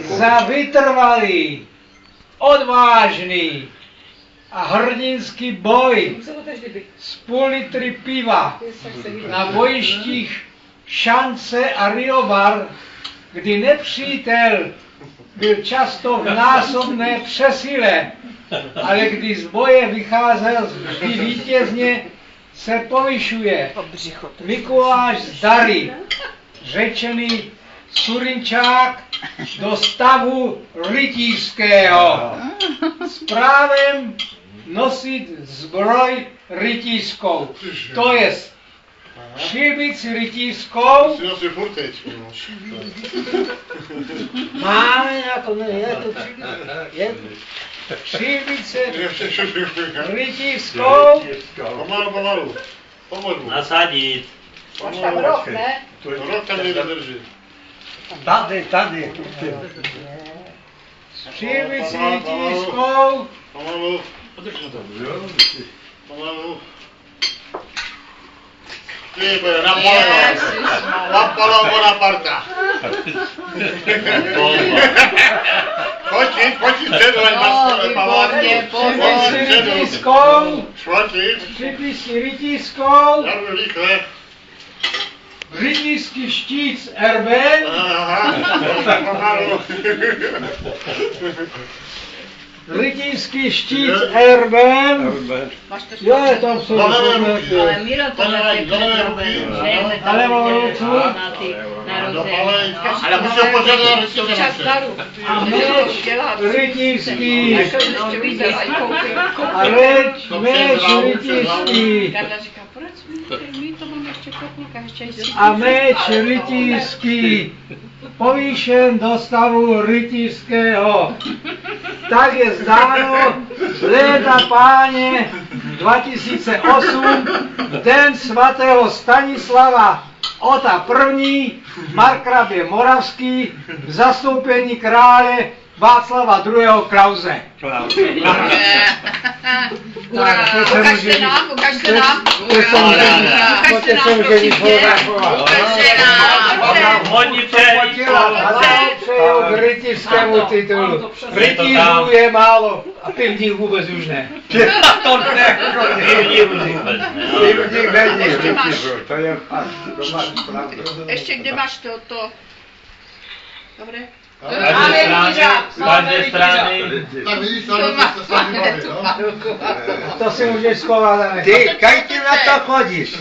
za vytrvalý, odvážný a hrdinský boj z půl litry piva na bojištích Šance a Riobar, kdy nepřítel byl často v násobné přesile, ale když z boje vycházel vždy vítězně, se povyšuje Mikuláš z Dary, řečený Surinčák, do stavu rytířského s právem nosit zbroj rytířskou, to jest šilbici rytířskou. Máme jako šilbice rytířskou. Pomalu. Nasadit. Máš tam rok, ne? Rok tam nevydrží. Tady. Šilbici rytířskou. Pomalu. Ty, Napoleon Bonaparte. Pojď předu, ať máš památku. Šilbici rytířskou. Švančík. Šilbici rytířskou. Já budu rychle. Rytířský štít s erbem. Aha, pomalu. Rytířský štít s erbem. Jo, tam jsou Ale Miro to také ruky. Ale mám ruku. Ale musí ho požádat, Čas daru. A meč rytířský. A meč rytířský. Karla říká, proč my to máme ještě koplka, ještě jsi. A meč rytířský. Povýšen do stavu rytířského. Tak je zdáno léta páně 2008, den svatého Stanislava Ota I. markrabě Moravský v zastoupení krále Václava II. Klause. Ukažte nám. Ukažte nám. Přeju k rytířskému titulu. Rytířů je málo a pivních vůbec už ne. To ne, Pivník není rytířů, to je fakt, to máš pravdu. Ještě kde máš to? Dobré? Každé strany. Tak vidíš, ale to se s vámi baví, no? To si můžeš schovat. Ty, kaj ty na to chodíš?